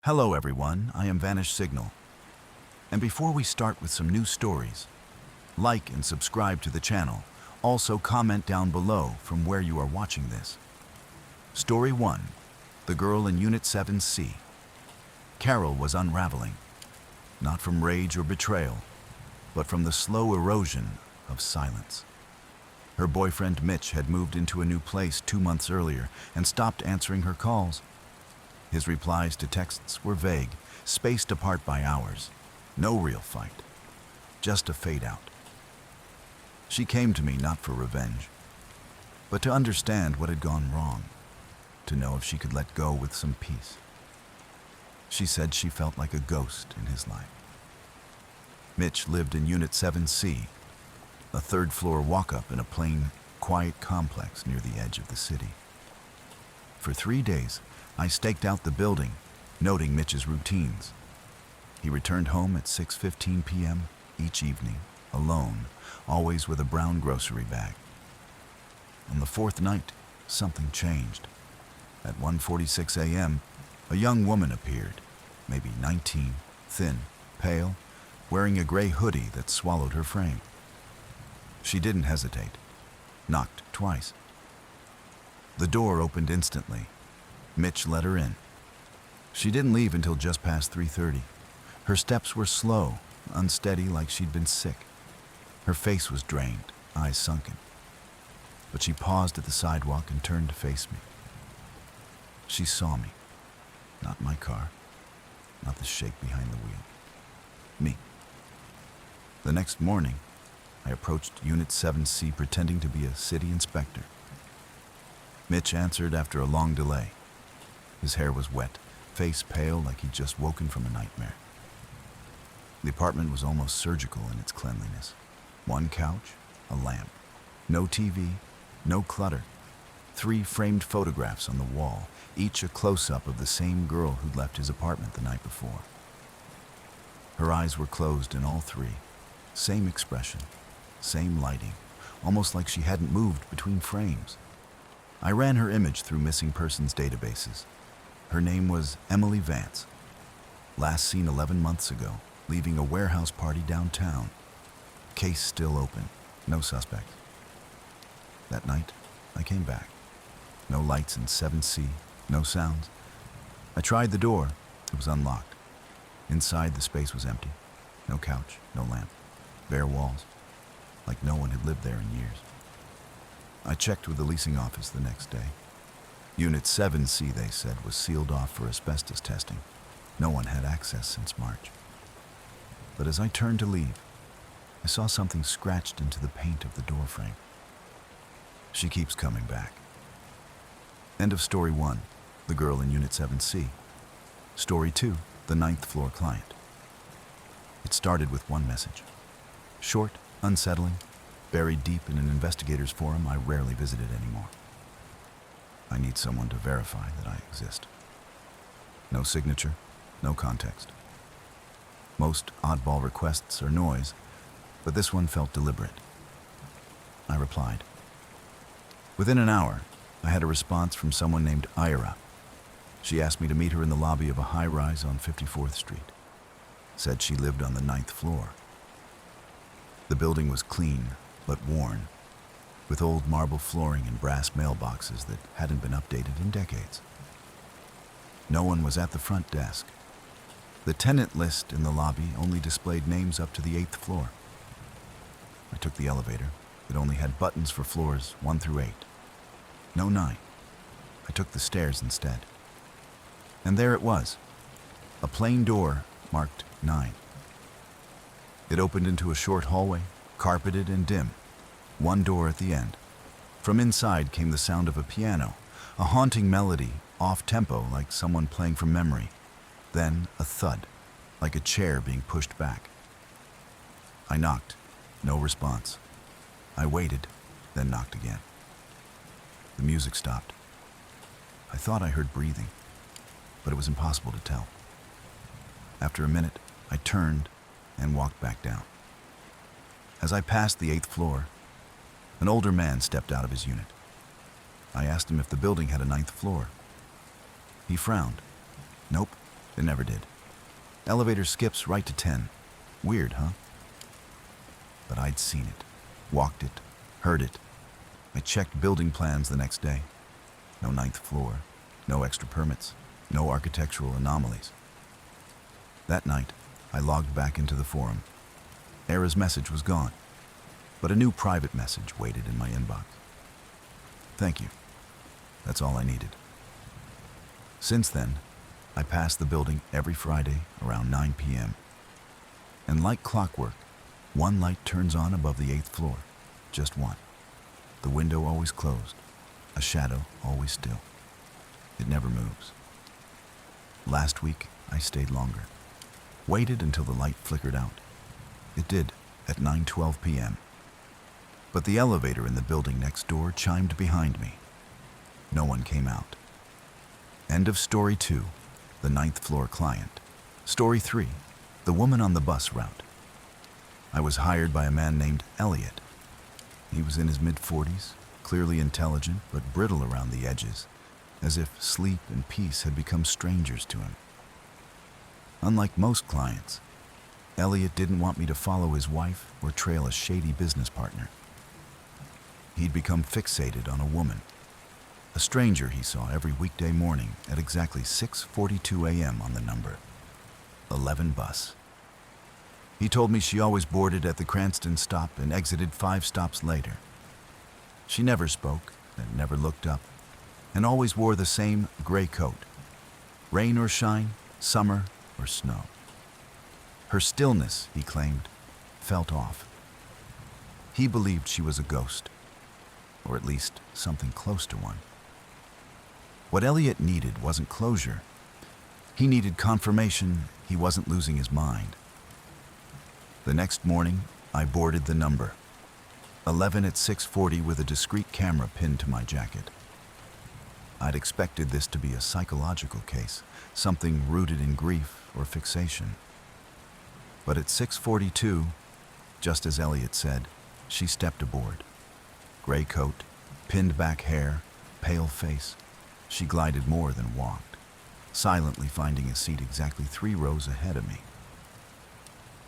Hello everyone, I am Vanish Signal. And before we start with some new stories, like and subscribe to the channel. Also comment down below from where you are watching this. Story 1. The Girl in Unit 7C. Carol was unraveling, not from rage or betrayal, but from the slow erosion of silence. Her boyfriend Mitch had moved into a new place 2 months earlier and stopped answering her calls. His replies to texts were vague, spaced apart by hours. No real fight, just a fade out. She came to me not for revenge, but to understand what had gone wrong, to know if she could let go with some peace. She said she felt like a ghost in his life. Mitch lived in Unit 7C, a third-floor walk-up in a plain, quiet complex near the edge of the city. For 3 days, I staked out the building, noting Mitch's routines. He returned home at 6:15 p.m. each evening, alone, always with a brown grocery bag. On the 4th night, something changed. At 1:46 a.m., a young woman appeared, maybe 19, thin, pale, wearing a gray hoodie that swallowed her frame. She didn't hesitate, knocked twice. The door opened instantly. Mitch let her in. She didn't leave until just past 3:30. Her steps were slow, unsteady, like she'd been sick. Her face was drained, eyes sunken. But she paused at the sidewalk and turned to face me. She saw me. Not my car, not the shake behind the wheel. Me. The next morning, I approached Unit 7C pretending to be a city inspector. Mitch answered after a long delay. His hair was wet, face pale like he'd just woken from a nightmare. The apartment was almost surgical in its cleanliness. 1 couch, a lamp, no TV, no clutter. 3 framed photographs on the wall, each a close-up of the same girl who'd left his apartment the night before. Her eyes were closed in all 3. Same expression, same lighting, almost like she hadn't moved between frames. I ran her image through missing persons databases. Her name was Emily Vance. Last seen 11 months ago, leaving a warehouse party downtown. Case still open, no suspects. That night, I came back. No lights in 7C, no sounds. I tried the door. It was unlocked. Inside, the space was empty. No couch, no lamp, bare walls, like no one had lived there in years. I checked with the leasing office the next day. Unit 7C, they said, was sealed off for asbestos testing. No one had access since March. But as I turned to leave, I saw something scratched into the paint of the doorframe. She keeps coming back. End of Story 1, The Girl in Unit 7C. Story 2, The 9th Floor Client. It started with one message. Short, unsettling, buried deep in an investigator's forum I rarely visited anymore. I need someone to verify that I exist. No signature, no context. Most oddball requests are noise, but this one felt deliberate. I replied. Within an hour, I had a response from someone named Ira. She asked me to meet her in the lobby of a high-rise on 54th Street. Said she lived on the 9th floor. The building was clean, but worn, with old marble flooring and brass mailboxes that hadn't been updated in decades. No one was at the front desk. The tenant list in the lobby only displayed names up to the 8th floor. I took the elevator. It only had buttons for floors 1 through 8. No 9. I took the stairs instead. And there it was, a plain door marked 9. It opened into a short hallway, carpeted and dim. 1 door at the end. From inside came the sound of a piano, a haunting melody, off-tempo like someone playing from memory. Then a thud, like a chair being pushed back. I knocked, no response. I waited, then knocked again. The music stopped. I thought I heard breathing, but it was impossible to tell. After a minute, I turned and walked back down. As I passed the 8th floor, an older man stepped out of his unit. I asked him if the building had a 9th floor. He frowned. Nope, It never did. Elevator skips right to 10. Weird, huh? But I'd seen it, walked it, heard it. I checked building plans the next day. No ninth floor, no extra permits, no architectural anomalies. That night, I logged back into the forum. Era's message was gone, but a new private message waited in my inbox. Thank you. That's all I needed. Since then, I pass the building every Friday around 9 p.m. And like clockwork, one light turns on above the 8th floor. Just one. The window always closed, a shadow always still. It never moves. Last week, I stayed longer. Waited until the light flickered out. It did, at 9:12 p.m. But the elevator in the building next door chimed behind me. No one came out. End of story 2, the 9th floor client. Story 3, the woman on the bus route. I was hired by a man named Elliot. He was in his mid-40s, clearly intelligent but brittle around the edges, as if sleep and peace had become strangers to him. Unlike most clients, Elliot didn't want me to follow his wife or trail a shady business partner. He'd become fixated on a woman, a stranger he saw every weekday morning at exactly 6:42 a.m. on the number 11 bus. He told me she always boarded at the Cranston stop and exited 5 stops later. She never spoke and never looked up, and always wore the same gray coat, rain or shine, summer or snow. Her stillness, he claimed, felt off. He believed she was a ghost, or at least something close to one. What Elliot needed wasn't closure. He needed confirmation he wasn't losing his mind. The next morning, I boarded the number 11 at 6:40 with a discreet camera pinned to my jacket. I'd expected this to be a psychological case, something rooted in grief or fixation. But at 6:42, just as Elliot said, she stepped aboard. Gray coat, pinned back hair, pale face. She glided more than walked, silently finding a seat exactly 3 rows ahead of me.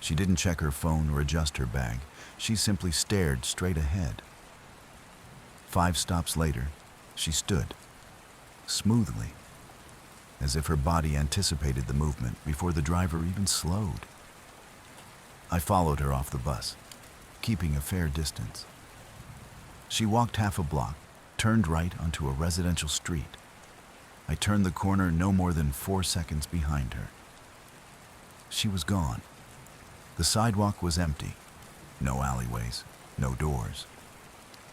She didn't check her phone or adjust her bag. She simply stared straight ahead. 5 stops later, she stood, smoothly, as if her body anticipated the movement before the driver even slowed. I followed her off the bus, keeping a fair distance. She walked half a block, turned right onto a residential street. I turned the corner no more than 4 seconds behind her. She was gone. The sidewalk was empty. No alleyways, no doors.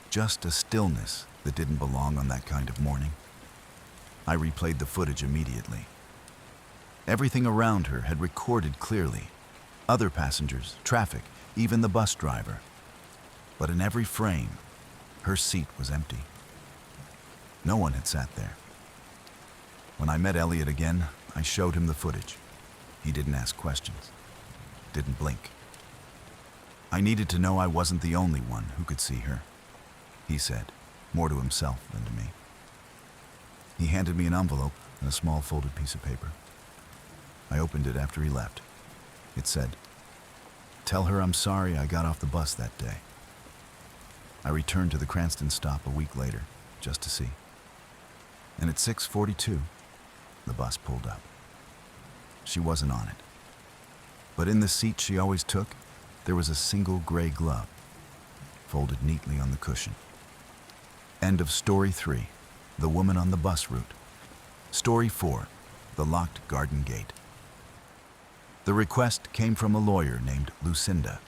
Just a stillness that didn't belong on that kind of morning. I replayed the footage immediately. Everything around her had recorded clearly. Other passengers, traffic, even the bus driver. But in every frame, her seat was empty. No one had sat there. When I met Elliot again, I showed him the footage. He didn't ask questions, didn't blink. I needed to know I wasn't the only one who could see her, he said, more to himself than to me. He handed me an envelope and a small folded piece of paper. I opened it after he left. It said, "Tell her I'm sorry I got off the bus that day." I returned to the Cranston stop a week later, just to see. And at 6:42, the bus pulled up. She wasn't on it. But in the seat she always took, there was a single gray glove, folded neatly on the cushion. End of story 3, the woman on the bus route. Story 4, the locked garden gate. The request came from a lawyer named Lucinda.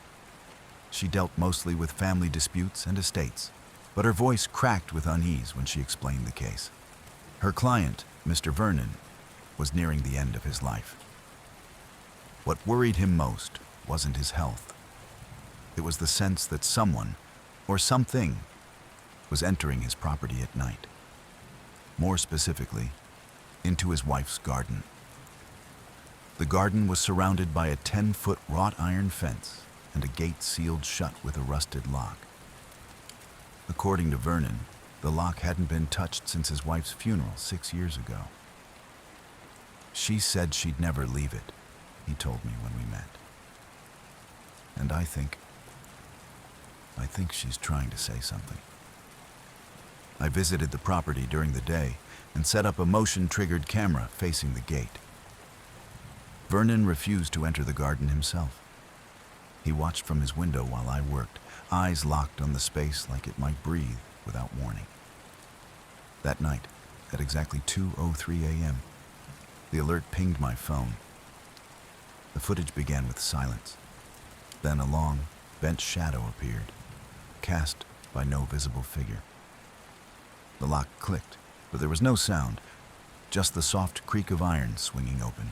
She dealt mostly with family disputes and estates, but her voice cracked with unease when she explained the case. Her client, Mr. Vernon, was nearing the end of his life. What worried him most wasn't his health. It was the sense that someone, or something, was entering his property at night. More specifically, into his wife's garden. The garden was surrounded by a 10-foot wrought iron fence and a gate sealed shut with a rusted lock. According to Vernon, the lock hadn't been touched since his wife's funeral 6 years ago. She said she'd never leave it, he told me when we met. And I think she's trying to say something. I visited the property during the day and set up a motion-triggered camera facing the gate. Vernon refused to enter the garden himself. He watched from his window while I worked, eyes locked on the space like it might breathe without warning. That night, at exactly 2:03 a.m., the alert pinged my phone. The footage began with silence. Then a long, bent shadow appeared, cast by no visible figure. The lock clicked, but there was no sound, just the soft creak of iron swinging open.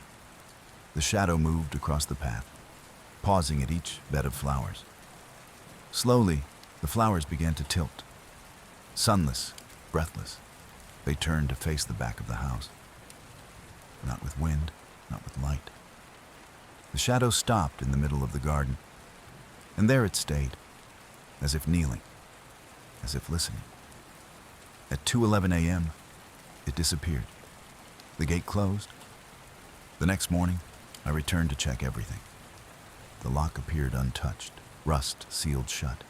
The shadow moved across the path, pausing at each bed of flowers. Slowly, the flowers began to tilt. Sunless, breathless, they turned to face the back of the house. Not with wind, not with light. The shadow stopped in the middle of the garden, and there it stayed, as if kneeling, as if listening. At 2:11 a.m., it disappeared. The gate closed. The next morning, I returned to check everything. The lock appeared untouched, rust sealed shut.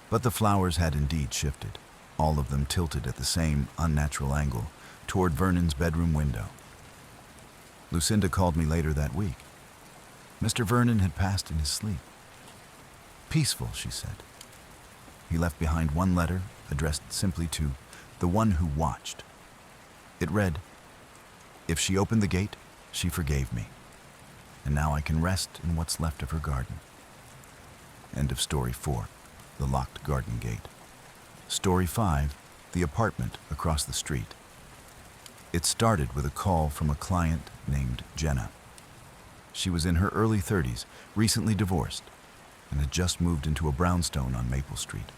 But the flowers had indeed shifted, all of them tilted at the same unnatural angle toward Vernon's bedroom window. Lucinda called me later that week. Mr. Vernon had passed in his sleep. Peaceful, she said. He left behind one letter addressed simply to the one who watched. It read, "If she opened the gate, she forgave me. And now I can rest in what's left of her garden." End of story 4, The Locked Garden Gate. Story 5, The Apartment Across the Street. It started with a call from a client named Jenna. She was in her early 30s, recently divorced, and had just moved into a brownstone on Maple Street.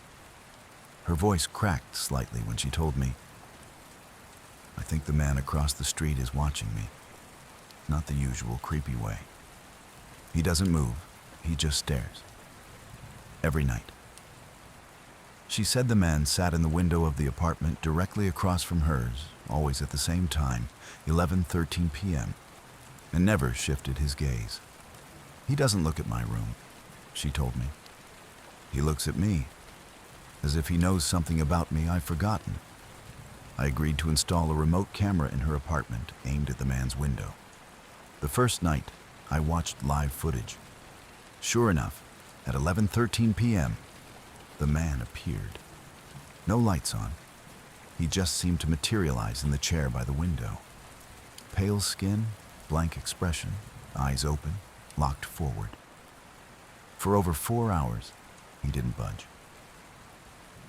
Her voice cracked slightly when she told me, "I think the man across the street is watching me. Not the usual creepy way. He doesn't move, he just stares. Every night." She said the man sat in the window of the apartment directly across from hers, always at the same time, 11:13 p.m., and never shifted his gaze. "He doesn't look at my room," she told me. "He looks at me, as if he knows something about me I've forgotten." I agreed to install a remote camera in her apartment aimed at the man's window. The first night, I watched live footage. Sure enough, at 11:13 p.m., the man appeared. No lights on. He just seemed to materialize in the chair by the window. Pale skin, blank expression, eyes open, locked forward. For over 4 hours, he didn't budge.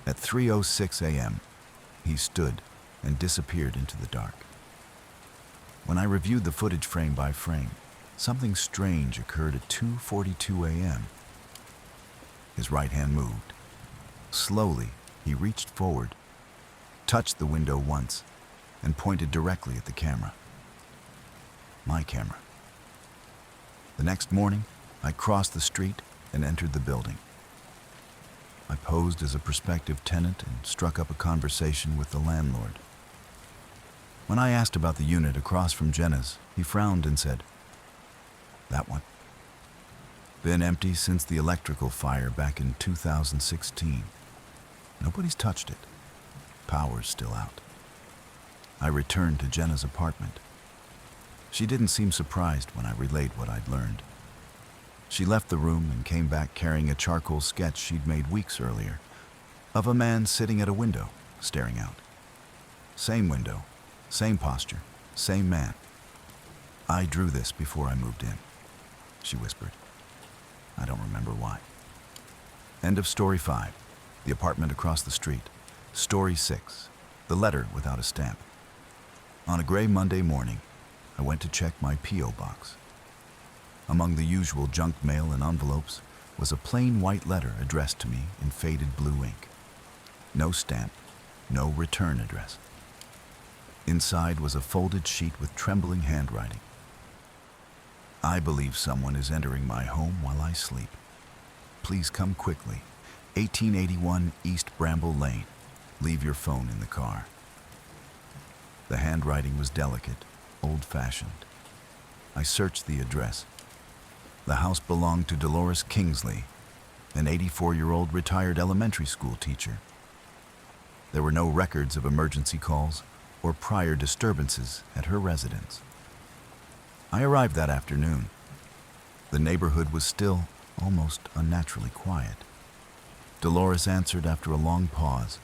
At 3:06 a.m., he stood and disappeared into the dark. When I reviewed the footage frame by frame, something strange occurred at 2:42 a.m. His right hand moved. Slowly, he reached forward, touched the window once, and pointed directly at the camera. My camera. The next morning, I crossed the street and entered the building. I posed as a prospective tenant and struck up a conversation with the landlord. When I asked about the unit across from Jenna's, he frowned and said, "That one. Been empty since the electrical fire back in 2016. Nobody's touched it. Power's still out." I returned to Jenna's apartment. She didn't seem surprised when I relayed what I'd learned. She left the room and came back carrying a charcoal sketch she'd made weeks earlier of a man sitting at a window, staring out. Same window, same posture, same man. "I drew this before I moved in," she whispered. I don't remember why. End of story 5, The Apartment Across the Street. Story 6, The Letter Without a Stamp. On a gray Monday morning, I went to check my P.O. box. Among the usual junk mail and envelopes was a plain white letter addressed to me in faded blue ink. No stamp, no return address. Inside was a folded sheet with trembling handwriting. "I believe someone is entering my home while I sleep. Please come quickly. 1881 East Bramble Lane. Leave your phone in the car." The handwriting was delicate, old-fashioned. I searched the address. The house belonged to Dolores Kingsley, an 84-year-old retired elementary school teacher. There were no records of emergency calls or prior disturbances at her residence. I arrived that afternoon. The neighborhood was still almost unnaturally quiet. Dolores answered after a long pause.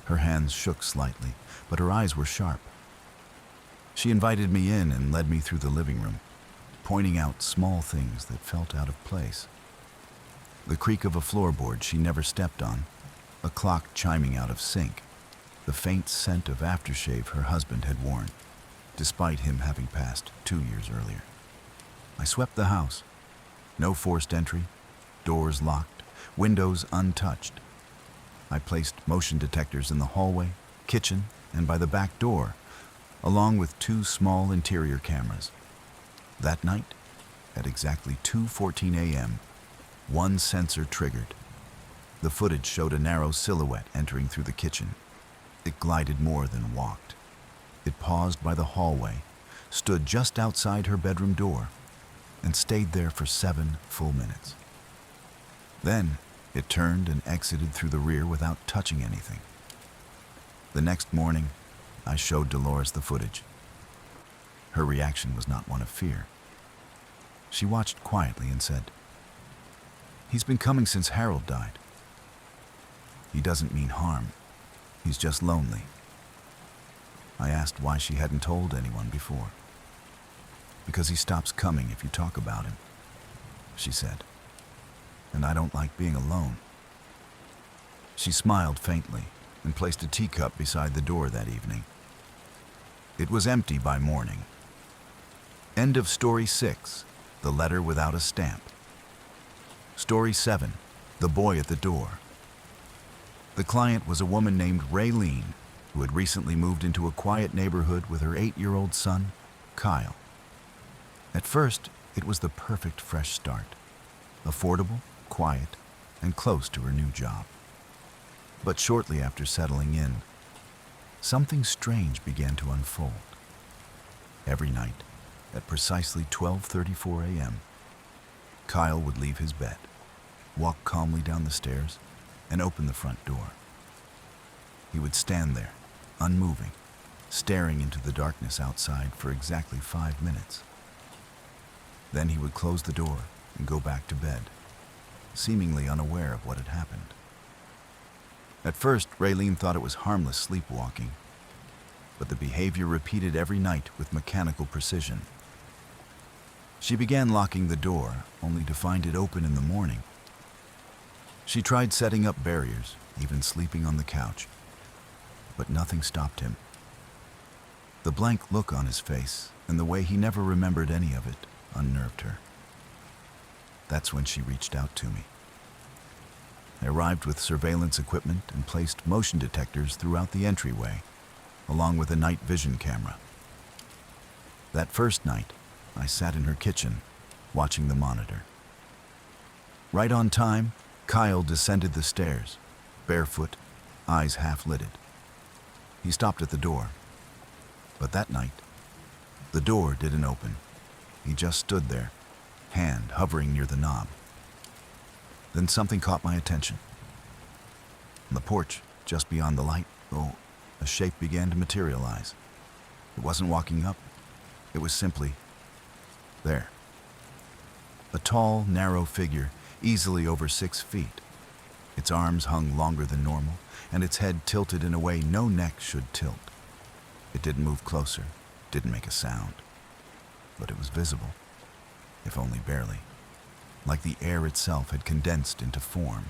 Her hands shook slightly, but her eyes were sharp. She invited me in and led me through the living room, pointing out small things that felt out of place. The creak of a floorboard she never stepped on, a clock chiming out of sync, the faint scent of aftershave her husband had worn, despite him having passed 2 years earlier. I swept the house. No forced entry, doors locked, windows untouched. I placed motion detectors in the hallway, kitchen, and by the back door, along with 2 small interior cameras. That night, at exactly 2:14 a.m., one sensor triggered. The footage showed a narrow silhouette entering through the kitchen. It glided more than walked. It paused by the hallway, stood just outside her bedroom door, and stayed there for 7 full minutes. Then, it turned and exited through the rear without touching anything. The next morning, I showed Dolores the footage. Her reaction was not one of fear. She watched quietly and said, "He's been coming since Harold died. He doesn't mean harm. He's just lonely." I asked why she hadn't told anyone before. "Because he stops coming if you talk about him," she said. "And I don't like being alone." She smiled faintly and placed a teacup beside the door that evening. It was empty by morning. End of Story 6, The Letter Without a Stamp. Story 7, The Boy at the Door. The client was a woman named Raylene, who had recently moved into a quiet neighborhood with her 8-year-old son, Kyle. At first, it was the perfect fresh start. Affordable, quiet, and close to her new job. But shortly after settling in, something strange began to unfold. Every night, at precisely 12:34 a.m., Kyle would leave his bed, walk calmly down the stairs, and open the front door. He would stand there, unmoving, staring into the darkness outside for exactly 5 minutes. Then he would close the door and go back to bed, seemingly unaware of what had happened. At first, Raylene thought it was harmless sleepwalking, but the behavior repeated every night with mechanical precision. She began locking the door, only to find it open in the morning. She tried setting up barriers, even sleeping on the couch, but nothing stopped him. The blank look on his face and the way he never remembered any of it unnerved her. That's when she reached out to me. I arrived with surveillance equipment and placed motion detectors throughout the entryway, along with a night vision camera. That first night, I sat in her kitchen, watching the monitor. Right on time, Kyle descended the stairs, barefoot, eyes half-lidded. He stopped at the door. But that night, the door didn't open. He just stood there, hand hovering near the knob. Then something caught my attention. On the porch, just beyond the light, a shape began to materialize. It wasn't walking up. It was simply there. A tall, narrow figure, easily over 6 feet. Its arms hung longer than normal, and its head tilted in a way no neck should tilt. It didn't move closer, didn't make a sound, but it was visible, if only barely, like the air itself had condensed into form.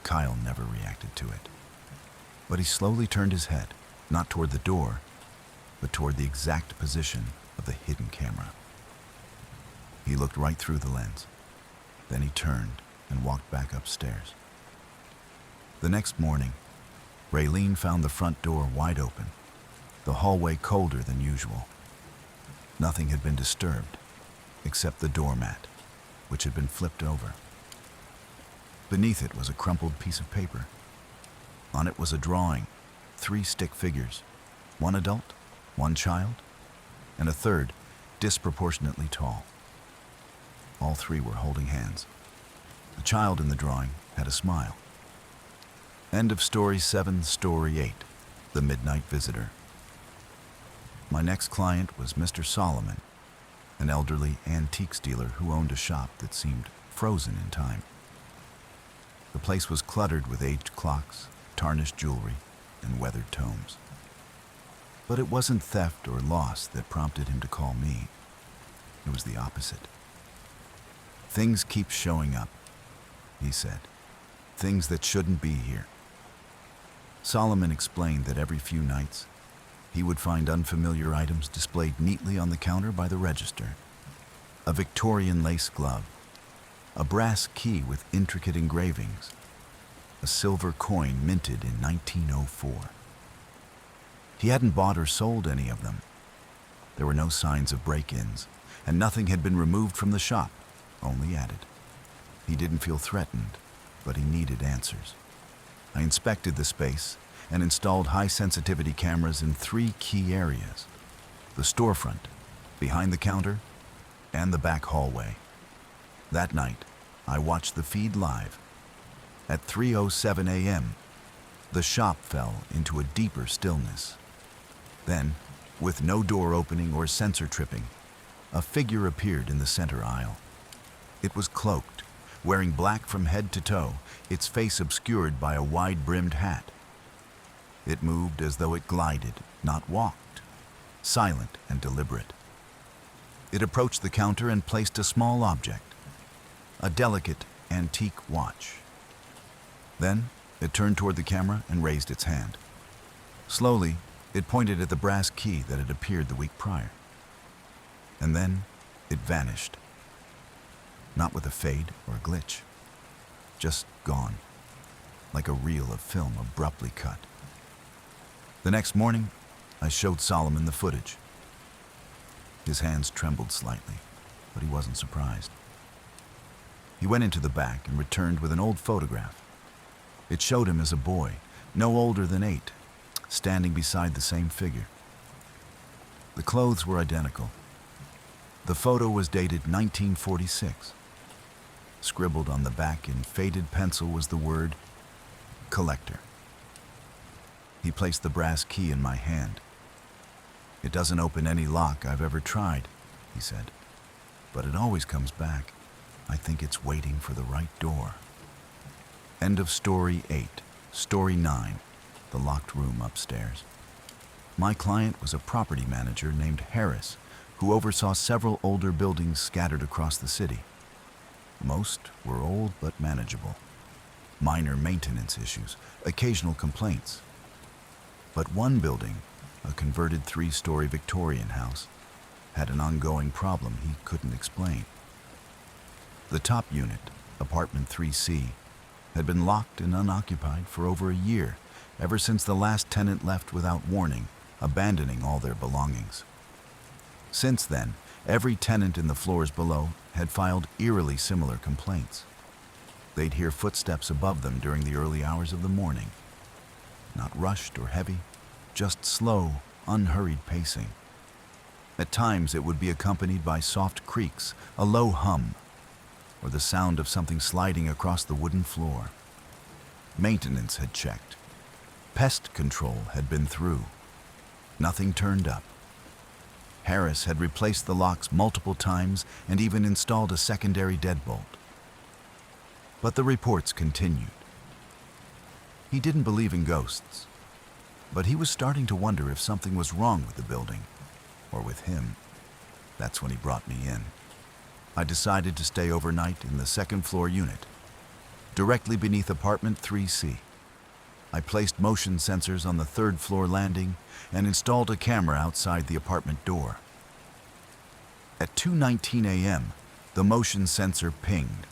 Kyle never reacted to it, but he slowly turned his head, not toward the door, but toward the exact position of the hidden camera. He looked right through the lens. Then he turned and walked back upstairs. The next morning, Raylene found the front door wide open, the hallway colder than usual. Nothing had been disturbed, except the doormat, which had been flipped over. Beneath it was a crumpled piece of paper. On it was a drawing, 3 stick figures, 1 adult, 1 child, and a third disproportionately tall. All three were holding hands. The child in the drawing had a smile. End of story 7, story 8, The Midnight Visitor. My next client was Mr. Solomon, an elderly antiques dealer who owned a shop that seemed frozen in time. The place was cluttered with aged clocks, tarnished jewelry, and weathered tomes. But it wasn't theft or loss that prompted him to call me. It was the opposite. "Things keep showing up," he said. "Things that shouldn't be here." Solomon explained that every few nights, he would find unfamiliar items displayed neatly on the counter by the register. A Victorian lace glove, a brass key with intricate engravings, a silver coin minted in 1904. He hadn't bought or sold any of them. There were no signs of break-ins, and nothing had been removed from the shop, only added. He didn't feel threatened, but he needed answers. I inspected the space and installed high-sensitivity cameras in 3 key areas: the storefront, behind the counter, and the back hallway. That night, I watched the feed live. At 3:07 a.m., the shop fell into a deeper stillness. Then, with no door opening or sensor tripping, a figure appeared in the center aisle. It was cloaked, wearing black from head to toe, its face obscured by a wide-brimmed hat. It moved as though it glided, not walked, silent and deliberate. It approached the counter and placed a small object, a delicate antique watch. Then, it turned toward the camera and raised its hand. Slowly, it pointed at the brass key that had appeared the week prior. And then, it vanished. Not with a fade or a glitch. Just gone, like a reel of film abruptly cut. The next morning, I showed Solomon the footage. His hands trembled slightly, but he wasn't surprised. He went into the back and returned with an old photograph. It showed him as a boy, no older than 8, standing beside the same figure. The clothes were identical. The photo was dated 1946. Scribbled on the back in faded pencil was the word collector. He placed the brass key in my hand. "It doesn't open any lock I've ever tried," he said, "but it always comes back. I think it's waiting for the right door." End of story 8, story 9, The Locked Room Upstairs. My client was a property manager named Harris, who oversaw several older buildings scattered across the city. Most were old but manageable. Minor maintenance issues, occasional complaints. But one building, a converted 3-story Victorian house, had an ongoing problem he couldn't explain. The top unit, apartment 3C, had been locked and unoccupied for over a year, ever since the last tenant left without warning, abandoning all their belongings. Since then, every tenant in the floors below had filed eerily similar complaints. They'd hear footsteps above them during the early hours of the morning. Not rushed or heavy, just slow, unhurried pacing. At times it would be accompanied by soft creaks, a low hum, or the sound of something sliding across the wooden floor. Maintenance had checked. Pest control had been through. Nothing turned up. Harris had replaced the locks multiple times and even installed a secondary deadbolt. But the reports continued. He didn't believe in ghosts, but he was starting to wonder if something was wrong with the building, or with him. That's when he brought me in. I decided to stay overnight in the second-floor unit, directly beneath apartment 3C. I placed motion sensors on the third-floor landing and installed a camera outside the apartment door. At 2:19 a.m., the motion sensor pinged.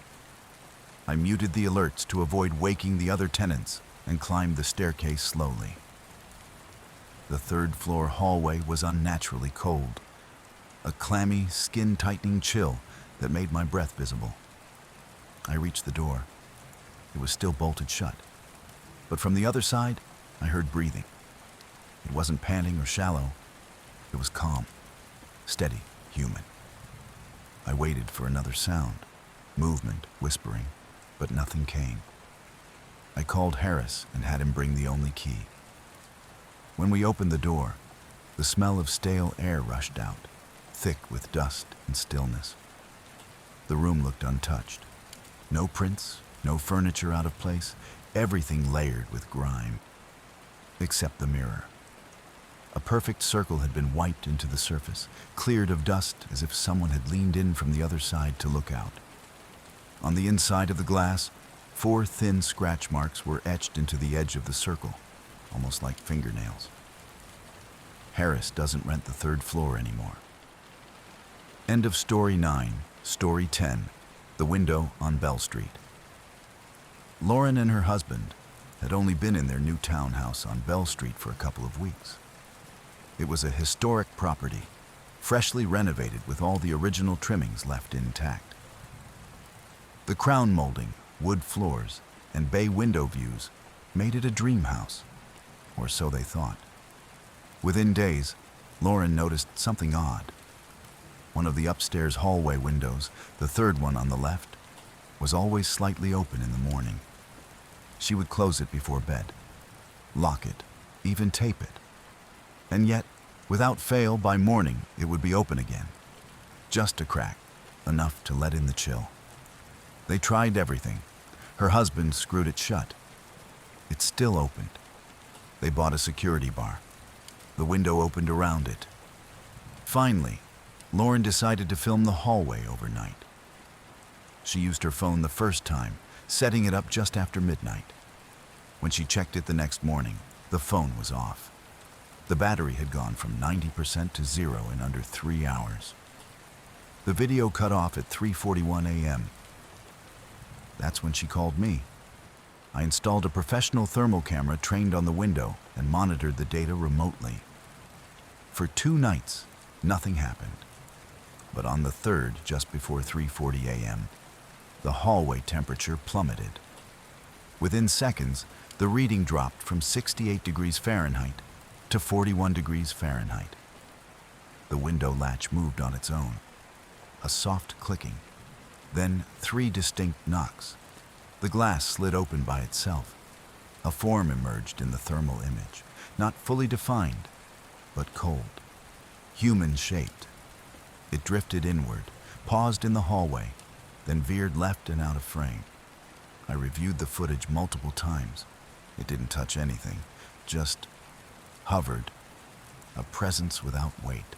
I muted the alerts to avoid waking the other tenants and climbed the staircase slowly. The third-floor hallway was unnaturally cold, a clammy, skin-tightening chill that made my breath visible. I reached the door. It was still bolted shut, but from the other side, I heard breathing. It wasn't panting or shallow. It was calm, steady, human. I waited for another sound, movement, whispering, but nothing came. I called Harris and had him bring the only key. When we opened the door, the smell of stale air rushed out, thick with dust and stillness. The room looked untouched. No prints, no furniture out of place, everything layered with grime. Except the mirror. A perfect circle had been wiped into the surface, cleared of dust as if someone had leaned in from the other side to look out. On the inside of the glass, 4 thin scratch marks were etched into the edge of the circle, almost like fingernails. Harris doesn't rent the 3rd floor anymore. End of Story 9, Story 10, The Window on Bell Street. Lauren and her husband had only been in their new townhouse on Bell Street for a couple of weeks. It was a historic property, freshly renovated with all the original trimmings left intact. The crown molding, wood floors, and bay window views made it a dream house, or so they thought. Within days, Lauren noticed something odd. One of the upstairs hallway windows, the 3rd one on the left, was always slightly open in the morning. She would close it before bed, lock it, even tape it. And yet, without fail, by morning, it would be open again. Just a crack, enough to let in the chill. They tried everything. Her husband screwed it shut. It still opened. They bought a security bar. The window opened around it. Finally, Lauren decided to film the hallway overnight. She used her phone the first time, setting it up just after midnight. When she checked it the next morning, the phone was off. The battery had gone from 90% to 0 in under 3 hours. The video cut off at 3:41 a.m. That's when she called me. I installed a professional thermal camera trained on the window and monitored the data remotely. For 2 nights, nothing happened. But on the 3rd, just before 3:40 a.m., the hallway temperature plummeted. Within seconds, the reading dropped from 68 degrees Fahrenheit to 41 degrees Fahrenheit. The window latch moved on its own. A soft clicking. Then 3 distinct knocks. The glass slid open by itself. A form emerged in the thermal image, not fully defined, but cold, human-shaped. It drifted inward, paused in the hallway, then veered left and out of frame. I reviewed the footage multiple times. It didn't touch anything, just hovered, a presence without weight.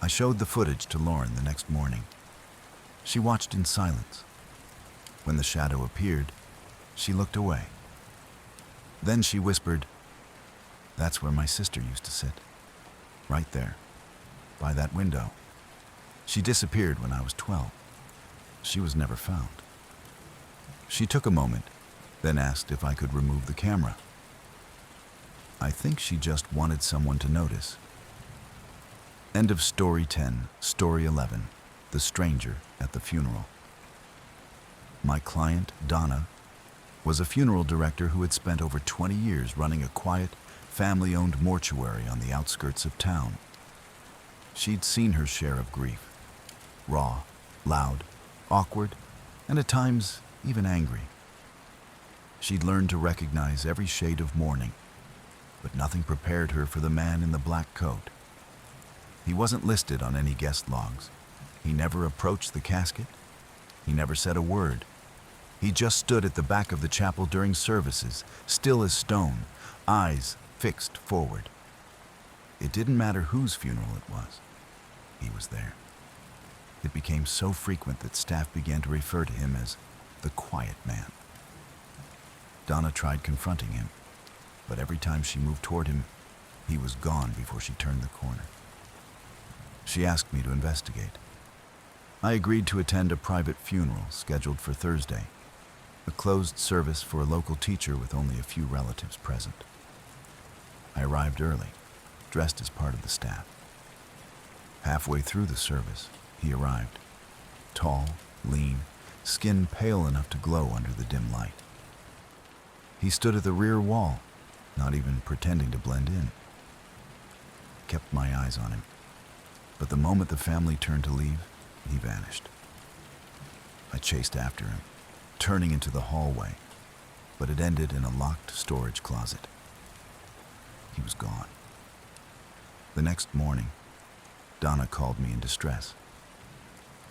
I showed the footage to Lauren the next morning. She watched in silence. When the shadow appeared, she looked away. Then she whispered, "That's where my sister used to sit. Right there, by that window. She disappeared when I was 12. She was never found." She took a moment, then asked if I could remove the camera. I think she just wanted someone to notice. End of Story 10, Story 11, The Stranger at the Funeral. My client, Donna, was a funeral director who had spent over 20 years running a quiet, family-owned mortuary on the outskirts of town. She'd seen her share of grief. Raw, loud, awkward, and at times even angry. She'd learned to recognize every shade of mourning, but nothing prepared her for the man in the black coat. He wasn't listed on any guest logs. He never approached the casket. He never said a word. He just stood at the back of the chapel during services, still as stone, eyes fixed forward. It didn't matter whose funeral it was. He was there. It became so frequent that staff began to refer to him as the quiet man. Donna tried confronting him, but every time she moved toward him, he was gone before she turned the corner. She asked me to investigate. I agreed to attend a private funeral scheduled for Thursday, a closed service for a local teacher with only a few relatives present. I arrived early, dressed as part of the staff. Halfway through the service, he arrived, tall, lean, skin pale enough to glow under the dim light. He stood at the rear wall, not even pretending to blend in. Kept my eyes on him. But the moment the family turned to leave, he vanished. I chased after him, turning into the hallway, but it ended in a locked storage closet. He was gone. The next morning, Donna called me in distress.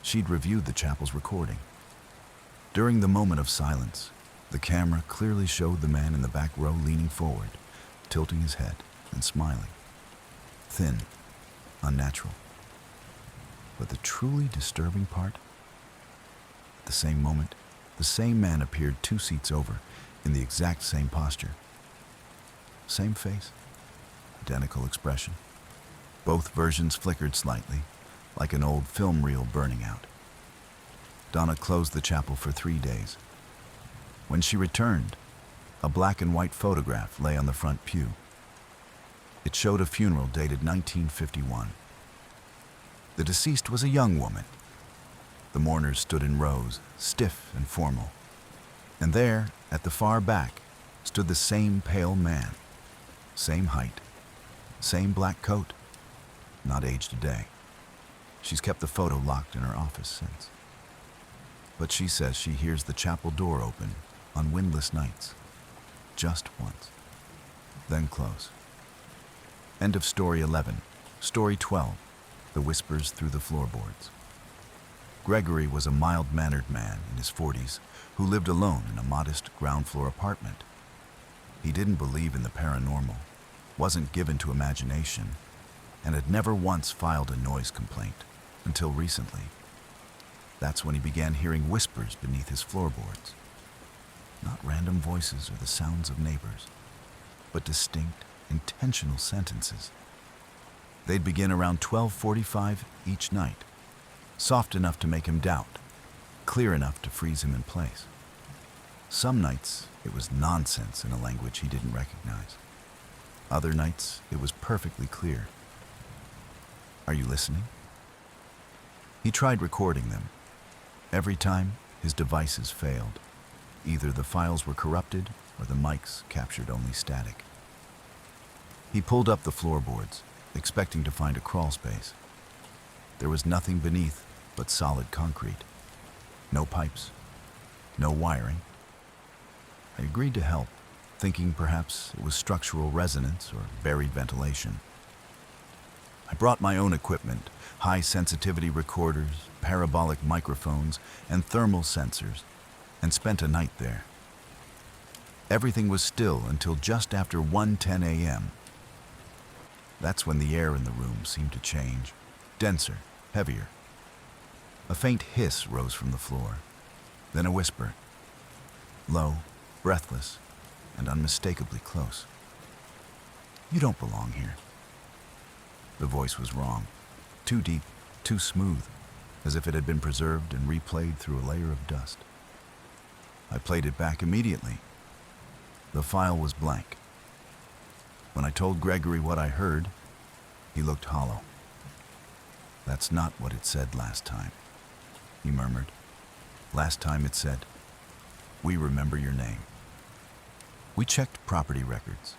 She'd reviewed the chapel's recording. During the moment of silence, the camera clearly showed the man in the back row leaning forward, tilting his head and smiling. Thin, unnatural. But the truly disturbing part? At the same moment, the same man appeared 2 seats over, in the exact same posture. Same face, identical expression. Both versions flickered slightly, like an old film reel burning out. Donna closed the chapel for 3 days. When she returned, a black and white photograph lay on the front pew. It showed a funeral dated 1951. The deceased was a young woman. The mourners stood in rows, stiff and formal. And there, at the far back, stood the same pale man. Same height, same black coat, not aged a day. She's kept the photo locked in her office since. But she says she hears the chapel door open on windless nights, just once, then close. End of story 11. Story 12, The Whispers Through the Floorboards. Gregory was a mild-mannered man in his 40s who lived alone in a modest ground-floor apartment. He didn't believe in the paranormal, wasn't given to imagination, and had never once filed a noise complaint until recently. That's when he began hearing whispers beneath his floorboards. Not random voices or the sounds of neighbors, but distinct, intentional sentences. They'd begin around 12:45 each night, soft enough to make him doubt, clear enough to freeze him in place. Some nights, it was nonsense in a language he didn't recognize. Other nights, it was perfectly clear. Are you listening? He tried recording them. Every time, his devices failed. Either the files were corrupted or the mics captured only static. He pulled up the floorboards, expecting to find a crawl space. There was nothing beneath but solid concrete. No pipes, no wiring. I agreed to help, thinking perhaps it was structural resonance or buried ventilation. I brought my own equipment, high-sensitivity recorders, parabolic microphones, and thermal sensors, and spent a night there. Everything was still until just after 1:10 a.m. That's when the air in the room seemed to change, denser, heavier. A faint hiss rose from the floor, then a whisper, low, breathless, and unmistakably close. You don't belong here. The voice was wrong, too deep, too smooth, as if it had been preserved and replayed through a layer of dust. I played it back immediately. The file was blank. When I told Gregory what I heard, he looked hollow. That's not what it said last time, he murmured. Last time it said, we remember your name. We checked property records.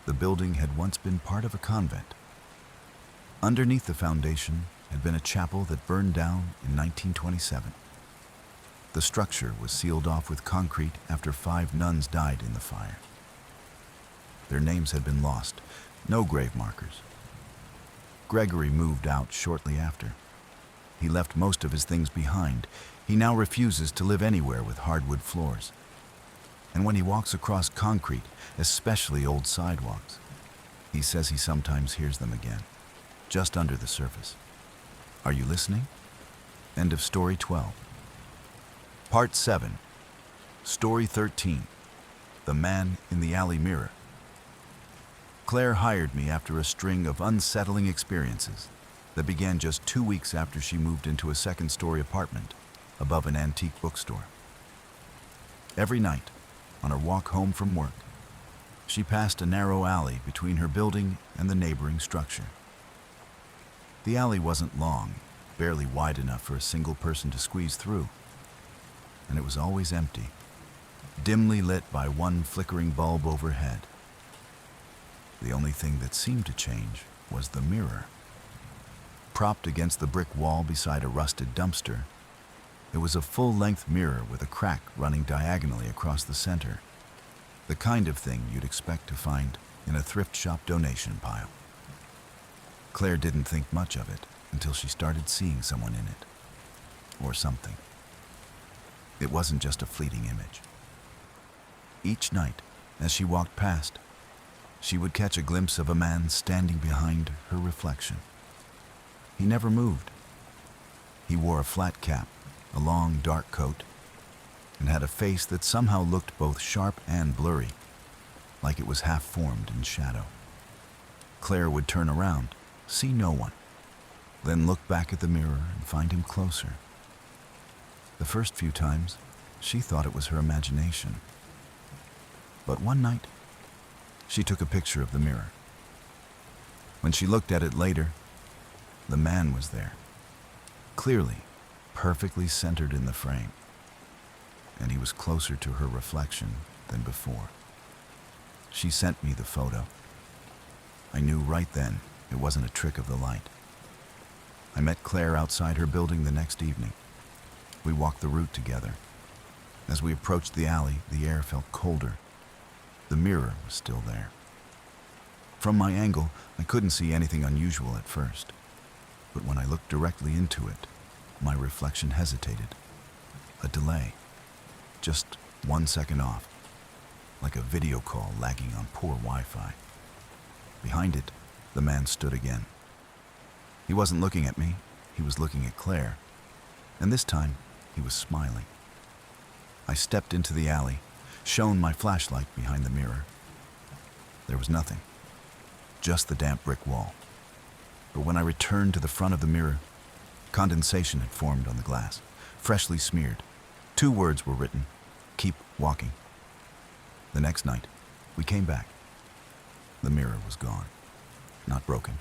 The building had once been part of a convent. Underneath the foundation had been a chapel that burned down in 1927. The structure was sealed off with concrete after 5 nuns died in the fire. Their names had been lost, no grave markers. Gregory moved out shortly after. He left most of his things behind. He now refuses to live anywhere with hardwood floors. And when he walks across concrete, especially old sidewalks, he says he sometimes hears them again, just under the surface. Are you listening? End of story 12. Part 7. Story 13. The Man in the Alley Mirror. Claire hired me after a string of unsettling experiences that began just 2 weeks after she moved into a second-story apartment above an antique bookstore. Every night, on her walk home from work, she passed a narrow alley between her building and the neighboring structure. The alley wasn't long, barely wide enough for a single person to squeeze through, and it was always empty, dimly lit by one flickering bulb overhead. The only thing that seemed to change was the mirror. Propped against the brick wall beside a rusted dumpster, there was a full-length mirror with a crack running diagonally across the center. The kind of thing you'd expect to find in a thrift shop donation pile. Claire didn't think much of it until she started seeing someone in it. Or something. It wasn't just a fleeting image. Each night, as she walked past, she would catch a glimpse of a man standing behind her reflection. He never moved. He wore a flat cap, a long dark coat, and had a face that somehow looked both sharp and blurry, like it was half formed in shadow. Claire would turn around, see no one, then look back at the mirror and find him closer. The first few times, she thought it was her imagination. But one night, she took a picture of the mirror. When she looked at it later, the man was there, clearly, perfectly centered in the frame, and he was closer to her reflection than before. She sent me the photo. I knew right then it wasn't a trick of the light. I met Claire outside her building the next evening. We walked the route together. As we approached the alley, the air felt colder. The mirror was still there. From my angle, I couldn't see anything unusual at first. But when I looked directly into it, my reflection hesitated. A delay. Just 1 second off. Like a video call lagging on poor Wi-Fi. Behind it, the man stood again. He wasn't looking at me, he was looking at Claire. And this time, he was smiling. I stepped into the alley, shone my flashlight behind the mirror. There was nothing. Just the damp brick wall. But when I returned to the front of the mirror, condensation had formed on the glass, freshly smeared. 2 words were written, "Keep walking." The next night, we came back. The mirror was gone. Not broken,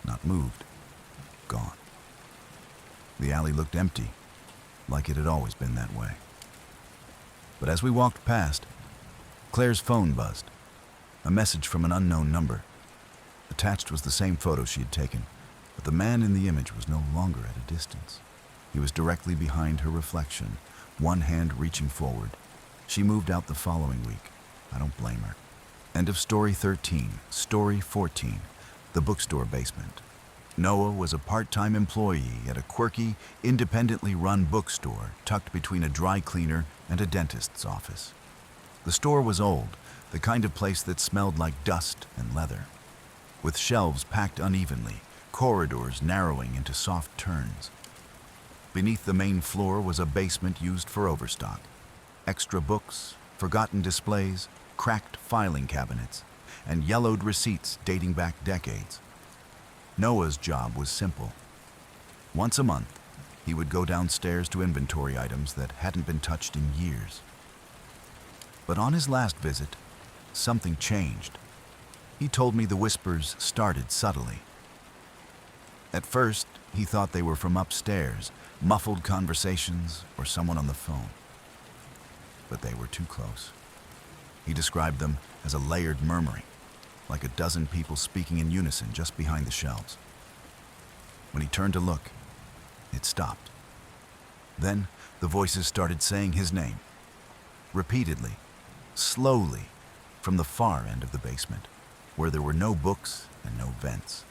not moved, gone. The alley looked empty, like it had always been that way. But as we walked past, Claire's phone buzzed. A message from an unknown number. Attached was the same photo she had taken, but the man in the image was no longer at a distance. He was directly behind her reflection, one hand reaching forward. She moved out the following week. I don't blame her. End of story 13. Story 14. The bookstore basement. Noah was a part-time employee at a quirky, independently run bookstore tucked between a dry cleaner and a dentist's office. The store was old, the kind of place that smelled like dust and leather. With shelves packed unevenly, corridors narrowing into soft turns. Beneath the main floor was a basement used for overstock. Extra books, forgotten displays, cracked filing cabinets, and yellowed receipts dating back decades. Noah's job was simple. Once a month, he would go downstairs to inventory items that hadn't been touched in years. But on his last visit, something changed. He told me the whispers started subtly. At first, he thought they were from upstairs, muffled conversations, or someone on the phone. But they were too close. He described them as a layered murmuring, like a dozen people speaking in unison just behind the shelves. When he turned to look, it stopped. Then the voices started saying his name, repeatedly, slowly, from the far end of the basement, where there were no books and no vents.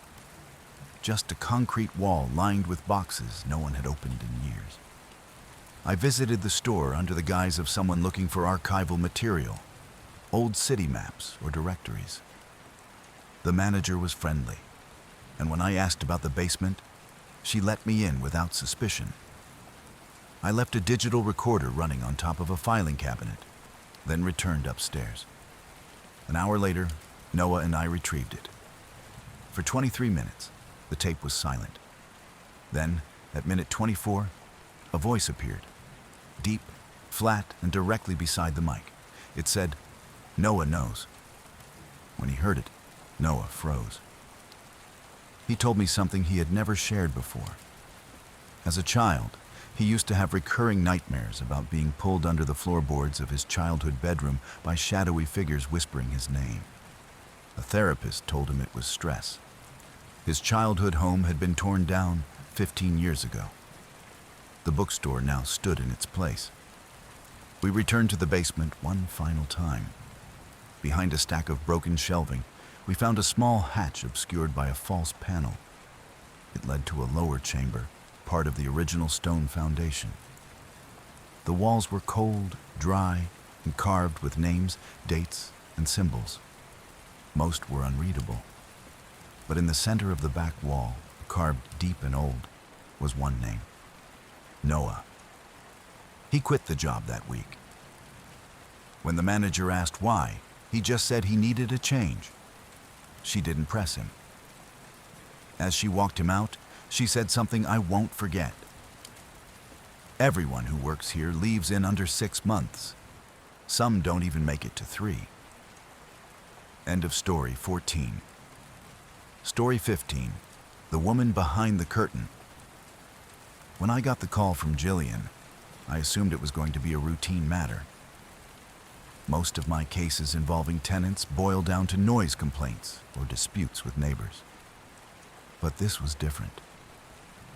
Just a concrete wall lined with boxes no one had opened in years. I visited the store under the guise of someone looking for archival material, old city maps or directories. The manager was friendly, and when I asked about the basement, she let me in without suspicion. I left a digital recorder running on top of a filing cabinet, then returned upstairs. An hour later, Noah and I retrieved it. For 23 minutes, the tape was silent. Then, at minute 24, a voice appeared. Deep, flat, and directly beside the mic. It said, "Noah knows." When he heard it, Noah froze. He told me something he had never shared before. As a child, he used to have recurring nightmares about being pulled under the floorboards of his childhood bedroom by shadowy figures whispering his name. A therapist told him it was stress. His childhood home had been torn down 15 years ago. The bookstore now stood in its place. We returned to the basement one final time. Behind a stack of broken shelving, we found a small hatch obscured by a false panel. It led to a lower chamber, part of the original stone foundation. The walls were cold, dry, and carved with names, dates, and symbols. Most were unreadable. But in the center of the back wall, carved deep and old, was one name: Noah. He quit the job that week. When the manager asked why, he just said he needed a change. She didn't press him. As she walked him out, she said something I won't forget. Everyone who works here leaves in under 6 months. Some don't even make it to 3. End of story 14. Story 15. The woman behind the curtain. When I got the call from Jillian, I assumed it was going to be a routine matter. Most of my cases involving tenants boil down to noise complaints or disputes with neighbors. But this was different.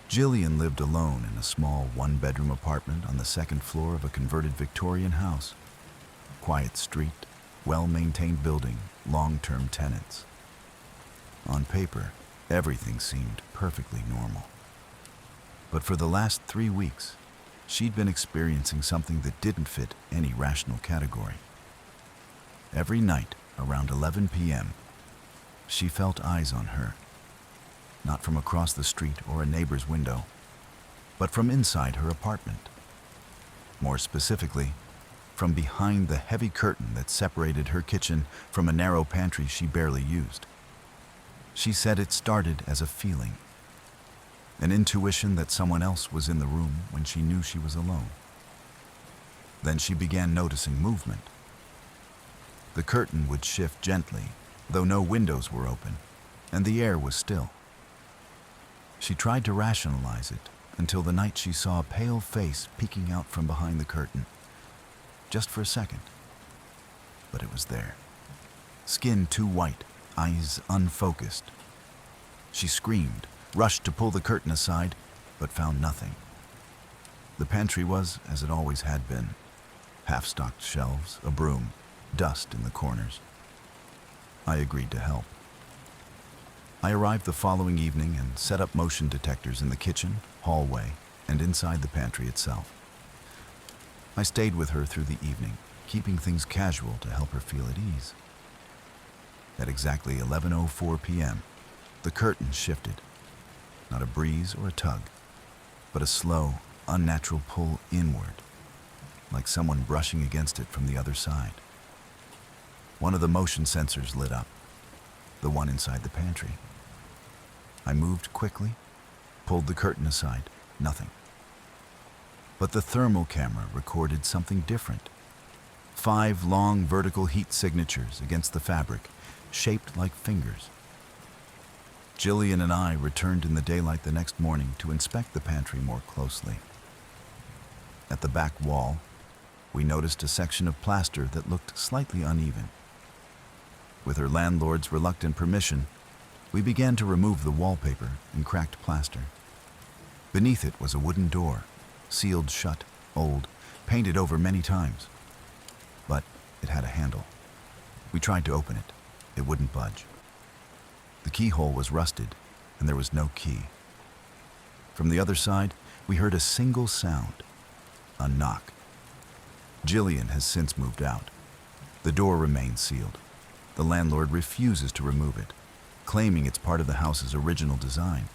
Jillian lived alone in a small one-bedroom apartment on the 2nd floor of a converted Victorian house. Quiet street, well-maintained building, long-term tenants. On paper, everything seemed perfectly normal. But for the last 3 weeks, she'd been experiencing something that didn't fit any rational category. Every night, around 11 p.m., she felt eyes on her. Not from across the street or a neighbor's window, but from inside her apartment. More specifically, from behind the heavy curtain that separated her kitchen from a narrow pantry she barely used. She said it started as a feeling, an intuition that someone else was in the room when she knew she was alone. Then she began noticing movement. The curtain would shift gently, though no windows were open, and the air was still. She tried to rationalize it until the night she saw a pale face peeking out from behind the curtain. Just for a second. But it was there. Skin too white, eyes unfocused. She screamed, rushed to pull the curtain aside, but found nothing. The pantry was as it always had been. Half-stocked shelves, a broom, dust in the corners. I agreed to help. I arrived the following evening and set up motion detectors in the kitchen, hallway, and inside the pantry itself. I stayed with her through the evening, keeping things casual to help her feel at ease. At exactly 11:04 p.m., the curtain shifted. Not a breeze or a tug, but a slow, unnatural pull inward, like someone brushing against it from the other side. One of the motion sensors lit up, the one inside the pantry. I moved quickly, pulled the curtain aside, nothing. But the thermal camera recorded something different. 5 long vertical heat signatures against the fabric, shaped like fingers. Jillian and I returned in the daylight the next morning to inspect the pantry more closely. At the back wall, we noticed a section of plaster that looked slightly uneven. With her landlord's reluctant permission, we began to remove the wallpaper and cracked plaster. Beneath it was a wooden door, sealed shut, old, painted over many times. But it had a handle. We tried to open it. It wouldn't budge. The keyhole was rusted, and there was no key. From the other side, we heard a single sound, a knock. Jillian has since moved out. The door remains sealed. The landlord refuses to remove it, claiming it's part of the house's original design.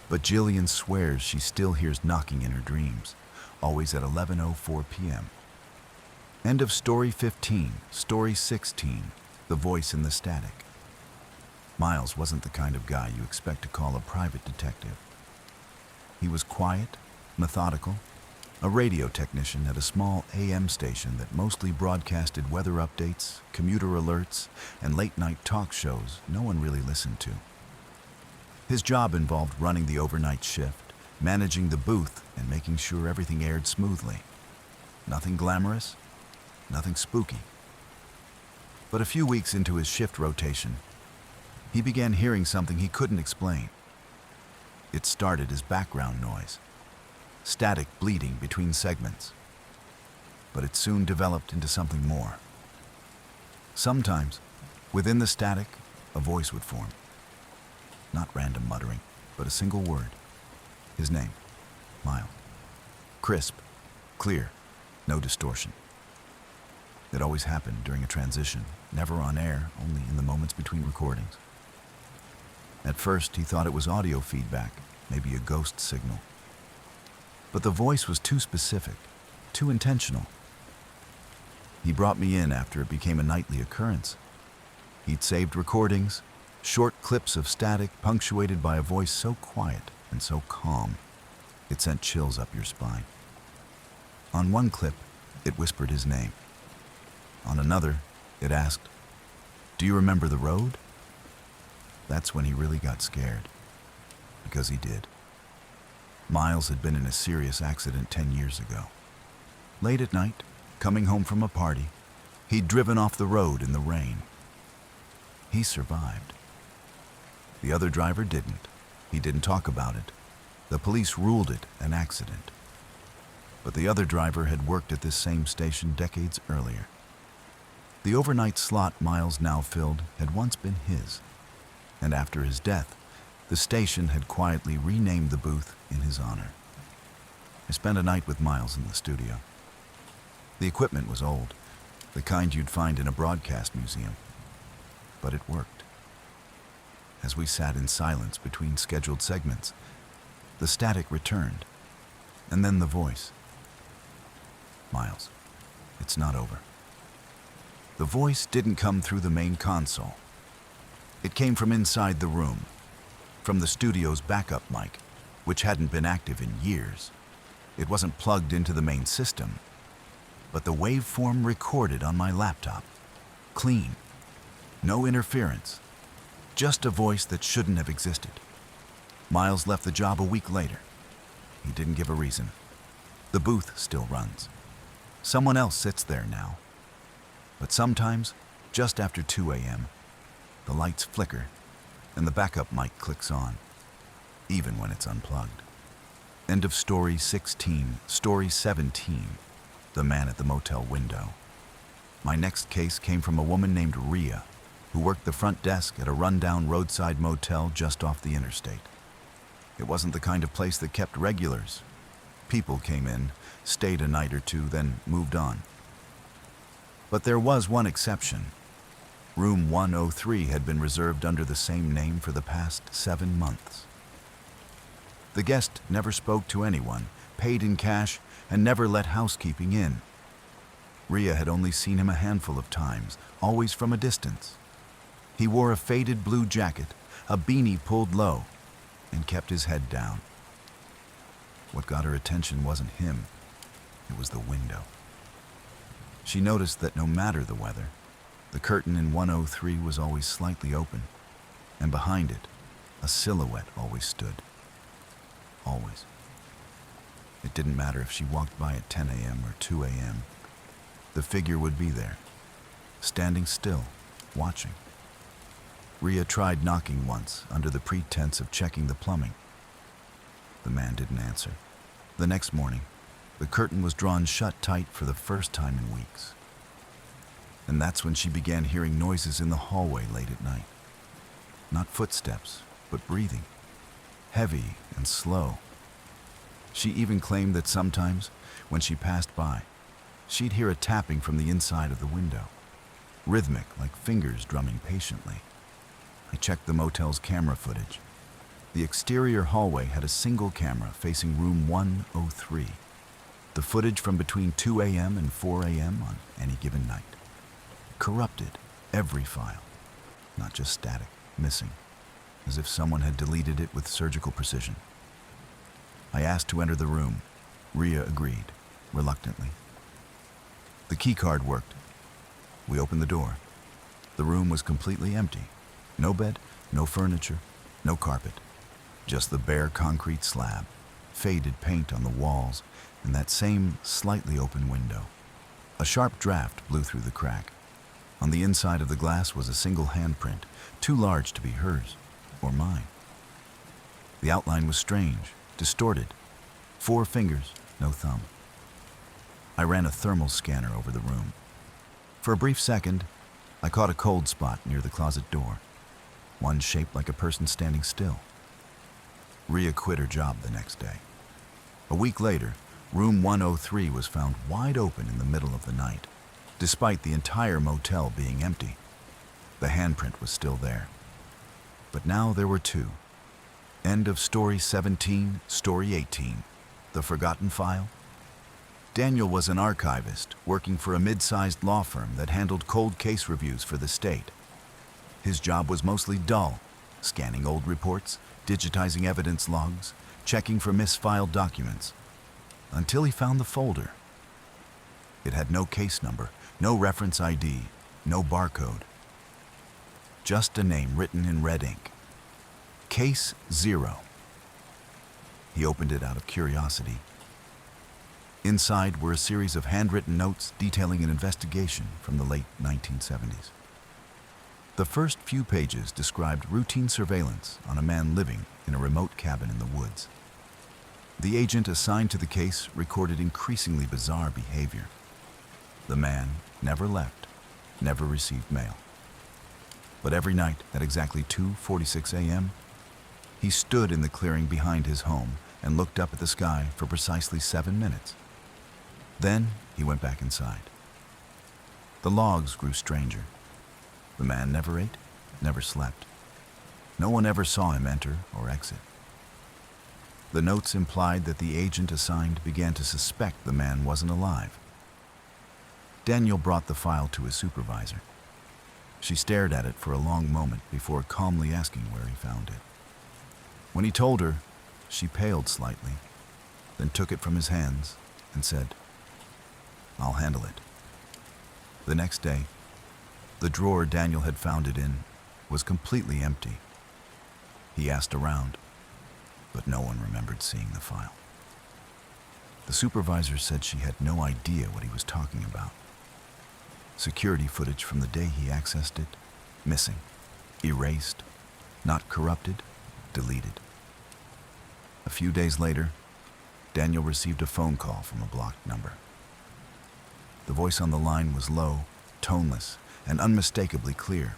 But Jillian swears she still hears knocking in her dreams, always at 11:04 p.m. End of story 15, story 16, the voice in the static. Miles wasn't the kind of guy you expect to call a private detective. He was quiet, methodical, a radio technician at a small AM station that mostly broadcasted weather updates, commuter alerts, and late-night talk shows no one really listened to. His job involved running the overnight shift, managing the booth, and making sure everything aired smoothly. Nothing glamorous, nothing spooky. But a few weeks into his shift rotation, he began hearing something he couldn't explain. It started as background noise, static bleeding between segments. But it soon developed into something more. Sometimes, within the static, a voice would form. Not random muttering, but a single word. His name, Miles. Crisp, clear, no distortion. It always happened during a transition, never on air, only in the moments between recordings. At first, he thought it was audio feedback, maybe a ghost signal. But the voice was too specific, too intentional. He brought me in after it became a nightly occurrence. He'd saved recordings, short clips of static punctuated by a voice so quiet and so calm, it sent chills up your spine. On one clip, it whispered his name. On another, it asked, "Do you remember the road?" That's when he really got scared, because he did. Miles had been in a serious accident 10 years ago. Late at night, coming home from a party, he'd driven off the road in the rain. He survived. The other driver didn't. He didn't talk about it. The police ruled it an accident. But the other driver had worked at this same station decades earlier. The overnight slot Miles now filled had once been his, and after his death, the station had quietly renamed the booth in his honor. I spent a night with Miles in the studio. The equipment was old, the kind you'd find in a broadcast museum, but it worked. As we sat in silence between scheduled segments, the static returned, and then the voice. "Miles, it's not over." The voice didn't come through the main console. It came from inside the room, from the studio's backup mic, which hadn't been active in years. It wasn't plugged into the main system, but the waveform recorded on my laptop. Clean. No interference. Just a voice that shouldn't have existed. Miles left the job a week later. He didn't give a reason. The booth still runs. Someone else sits there now. But sometimes, just after 2 a.m., the lights flicker and the backup mic clicks on, even when it's unplugged. End of story 16. Story 17. The Man at the Motel Window. My next case came from a woman named Rhea, who worked the front desk at a rundown roadside motel just off the interstate. It wasn't the kind of place that kept regulars. People came in, stayed a night or two, then moved on. But there was one exception. Room 103 had been reserved under the same name for the past 7 months. The guest never spoke to anyone, paid in cash, and never let housekeeping in. Rhea had only seen him a handful of times, always from a distance. He wore a faded blue jacket, a beanie pulled low, and kept his head down. What got her attention wasn't him, it was the window. She noticed that no matter the weather, the curtain in 103 was always slightly open, and behind it, a silhouette always stood. Always. It didn't matter if she walked by at 10 a.m. or 2 a.m. The figure would be there, standing still, watching. Rhea tried knocking once under the pretense of checking the plumbing. The man didn't answer. The next morning, the curtain was drawn shut tight for the first time in weeks. And that's when she began hearing noises in the hallway late at night. Not footsteps, but breathing. Heavy and slow. She even claimed that sometimes, when she passed by, she'd hear a tapping from the inside of the window. Rhythmic, like fingers drumming patiently. I checked the motel's camera footage. The exterior hallway had a single camera facing room 103. The footage from between 2 a.m. and 4 a.m. on any given night. Corrupted, every file. Not just static, missing, as if someone had deleted it with surgical precision. I asked to enter the room. Rhea agreed, reluctantly. The key card worked. We opened the door. The room was completely empty. No bed, no furniture, no carpet. Just the bare concrete slab, faded paint on the walls, and that same slightly open window. A sharp draft blew through the crack. On the inside of the glass was a single handprint, too large to be hers or mine. The outline was strange, distorted. 4 fingers, no thumb. I ran a thermal scanner over the room. For a brief second, I caught a cold spot near the closet door, one shaped like a person standing still. Rhea quit her job the next day. A week later, room 103 was found wide open in the middle of the night, despite the entire motel being empty. The handprint was still there. But now there were 2. End of story 17, story 18, The Forgotten File. Daniel was an archivist working for a mid-sized law firm that handled cold case reviews for the state. His job was mostly dull, scanning old reports, digitizing evidence logs, checking for misfiled documents, until he found the folder. It had no case number, no reference ID, no barcode. Just a name written in red ink. Case 0. He opened it out of curiosity. Inside were a series of handwritten notes detailing an investigation from the late 1970s. The first few pages described routine surveillance on a man living in a remote cabin in the woods. The agent assigned to the case recorded increasingly bizarre behavior. The man never left, never received mail. But every night at exactly 2:46 a.m., he stood in the clearing behind his home and looked up at the sky for precisely 7 minutes. Then he went back inside. The logs grew stranger. The man never ate, never slept. No one ever saw him enter or exit. The notes implied that the agent assigned began to suspect the man wasn't alive. Daniel brought the file to his supervisor. She stared at it for a long moment before calmly asking where he found it. When he told her, she paled slightly, then took it from his hands and said, "I'll handle it." The next day, the drawer Daniel had found it in was completely empty. He asked around, but no one remembered seeing the file. The supervisor said she had no idea what he was talking about. Security footage from the day he accessed it, missing, erased, not corrupted, deleted. A few days later, Daniel received a phone call from a blocked number. The voice on the line was low, toneless, and unmistakably clear.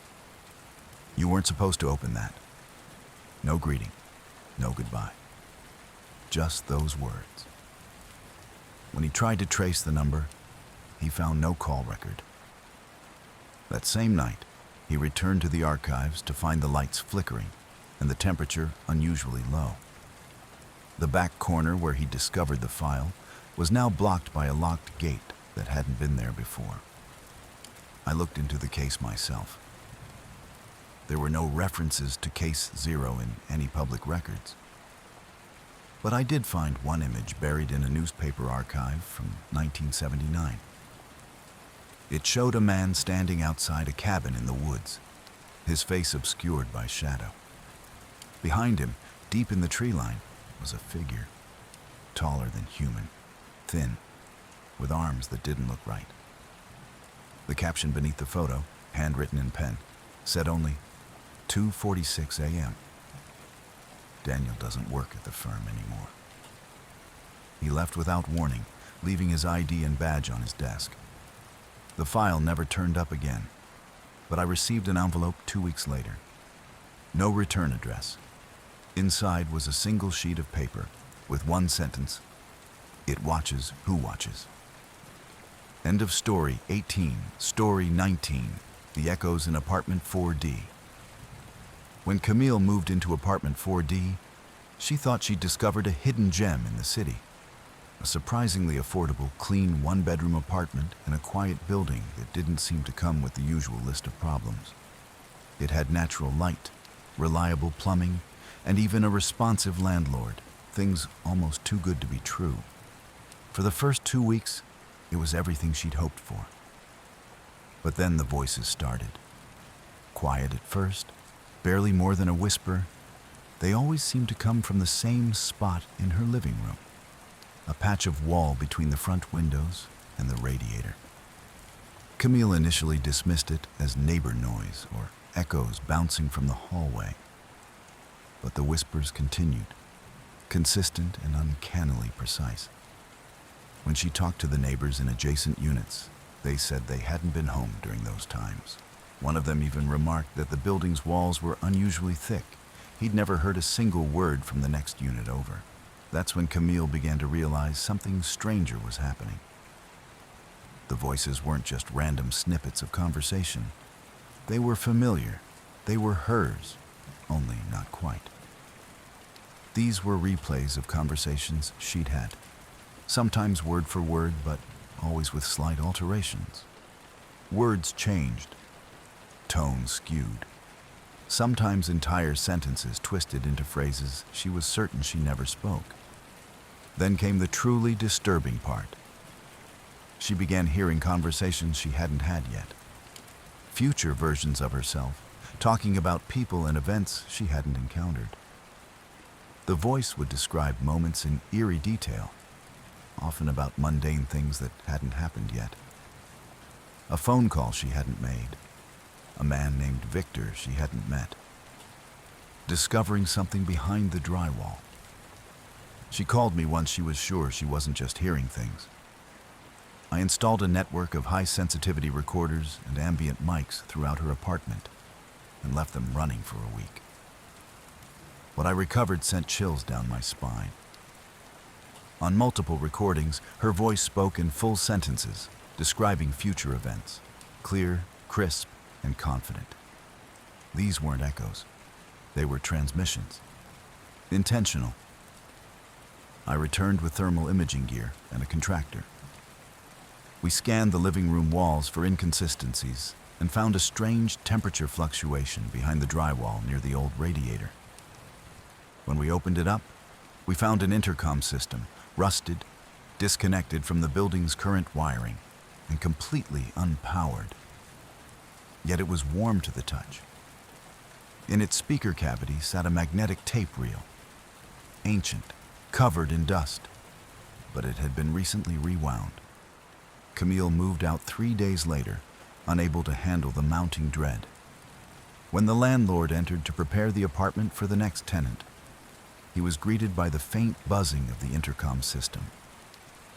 "You weren't supposed to open that." No greeting, no goodbye. Just those words. When he tried to trace the number, he found no call record. That same night, he returned to the archives to find the lights flickering and the temperature unusually low. The back corner where he discovered the file was now blocked by a locked gate that hadn't been there before. I looked into the case myself. There were no references to Case 0 in any public records. But I did find one image buried in a newspaper archive from 1979. It showed a man standing outside a cabin in the woods, his face obscured by shadow. Behind him, deep in the tree line, was a figure, taller than human, thin, with arms that didn't look right. The caption beneath the photo, handwritten in pen, said only 2:46 a.m. Daniel doesn't work at the firm anymore. He left without warning, leaving his ID and badge on his desk. The file never turned up again, but I received an envelope 2 weeks later. No return address. Inside was a single sheet of paper with one sentence: "It watches who watches." End of story 18, story 19, The Echoes in apartment 4D. When Camille moved into apartment 4D, she thought she'd discovered a hidden gem in the city. A surprisingly affordable, clean one-bedroom apartment in a quiet building that didn't seem to come with the usual list of problems. It had natural light, reliable plumbing, and even a responsive landlord, things almost too good to be true. For the first 2 weeks, it was everything she'd hoped for. But then the voices started. Quiet at first, barely more than a whisper, they always seemed to come from the same spot in her living room, a patch of wall between the front windows and the radiator. Camille initially dismissed it as neighbor noise or echoes bouncing from the hallway. But the whispers continued, consistent and uncannily precise. When she talked to the neighbors in adjacent units, they said they hadn't been home during those times. One of them even remarked that the building's walls were unusually thick. He'd never heard a single word from the next unit over. That's when Camille began to realize something stranger was happening. The voices weren't just random snippets of conversation. They were familiar. They were hers, only not quite. These were replays of conversations she'd had, sometimes word for word, but always with slight alterations. Words changed, tone skewed. Sometimes entire sentences twisted into phrases she was certain she never spoke. Then came the truly disturbing part. She began hearing conversations she hadn't had yet. Future versions of herself, talking about people and events she hadn't encountered. The voice would describe moments in eerie detail, often about mundane things that hadn't happened yet. A phone call she hadn't made. A man named Victor she hadn't met. Discovering something behind the drywall. She called me once she was sure she wasn't just hearing things. I installed a network of high-sensitivity recorders and ambient mics throughout her apartment and left them running for a week. What I recovered sent chills down my spine. On multiple recordings, her voice spoke in full sentences, describing future events, clear, crisp, and confident. These weren't echoes. They were transmissions. Intentional. I returned with thermal imaging gear and a contractor. We scanned the living room walls for inconsistencies and found a strange temperature fluctuation behind the drywall near the old radiator. When we opened it up, we found an intercom system, rusted, disconnected from the building's current wiring, and completely unpowered. Yet it was warm to the touch. In its speaker cavity sat a magnetic tape reel, ancient, covered in dust, but it had been recently rewound. Camille moved out 3 days later, unable to handle the mounting dread. When the landlord entered to prepare the apartment for the next tenant, he was greeted by the faint buzzing of the intercom system,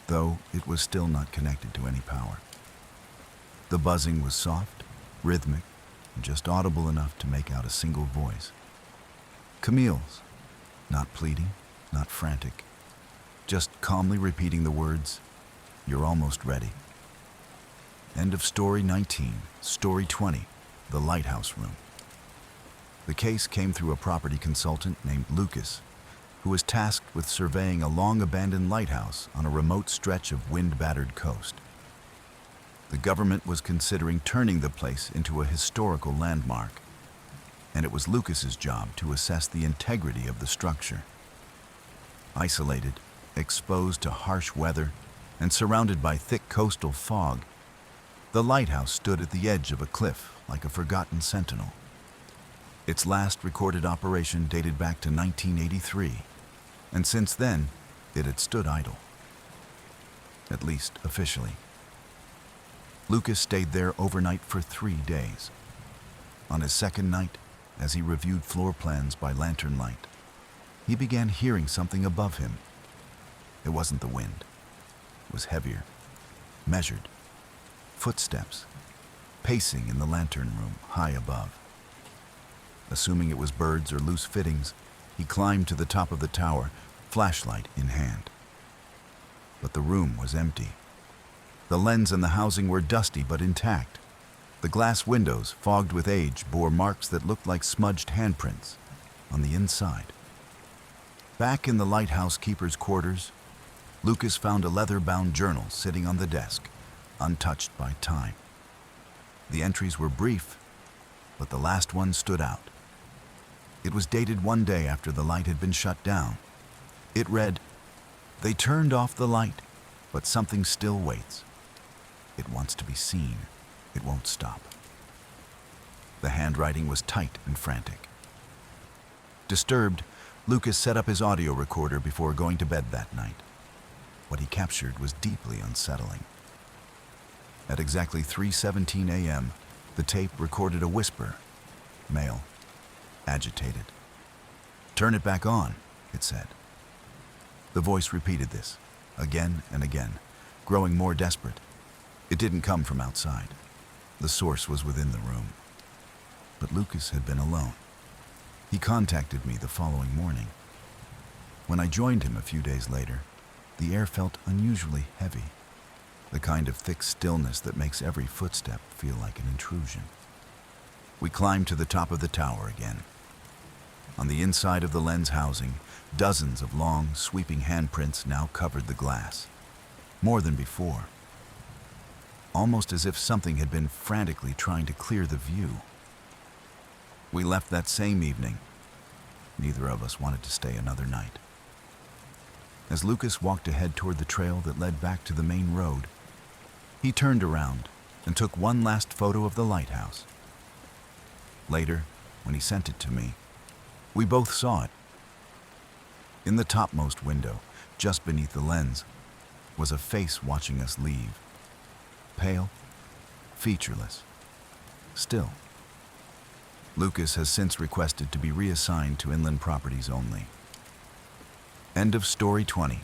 though it was still not connected to any power. The buzzing was soft, rhythmic, and just audible enough to make out a single voice. Camille's, not pleading, not frantic, just calmly repeating the words, "You're almost ready." End of story 19, story 20, The Lighthouse Room. The case came through a property consultant named Lucas, who was tasked with surveying a long-abandoned lighthouse on a remote stretch of wind-battered coast. The government was considering turning the place into a historical landmark, and it was Lucas's job to assess the integrity of the structure. Isolated, exposed to harsh weather, and surrounded by thick coastal fog, the lighthouse stood at the edge of a cliff like a forgotten sentinel. Its last recorded operation dated back to 1983, and since then, it had stood idle. At least officially. Lucas stayed there overnight for 3 days. On his second night, as he reviewed floor plans by lantern light, he began hearing something above him. It wasn't the wind. It was heavier, measured. Footsteps, pacing in the lantern room high above. Assuming it was birds or loose fittings, he climbed to the top of the tower, flashlight in hand. But the room was empty. The lens and the housing were dusty but intact. The glass windows, fogged with age, bore marks that looked like smudged handprints on the inside. Back in the lighthouse keeper's quarters, Lucas found a leather-bound journal sitting on the desk, untouched by time. The entries were brief, but the last one stood out. It was dated 1 day after the light had been shut down. It read, "They turned off the light, but something still waits. It wants to be seen. It won't stop." The handwriting was tight and frantic. Disturbed, Lucas set up his audio recorder before going to bed that night. What he captured was deeply unsettling. At exactly 3:17 a.m., the tape recorded a whisper. Male. Agitated. "Turn it back on," it said. The voice repeated this, again and again, growing more desperate. It didn't come from outside. The source was within the room. But Lucas had been alone. He contacted me the following morning. When I joined him a few days later, the air felt unusually heavy, the kind of thick stillness that makes every footstep feel like an intrusion. We climbed to the top of the tower again. On the inside of the lens housing, dozens of long, sweeping handprints now covered the glass. More than before. Almost as if something had been frantically trying to clear the view. We left that same evening. Neither of us wanted to stay another night. As Lucas walked ahead toward the trail that led back to the main road, he turned around and took one last photo of the lighthouse. Later, when he sent it to me, we both saw it. In the topmost window, just beneath the lens, was a face watching us leave. Pale, featureless, still. Lucas has since requested to be reassigned to inland properties only. End of story 20.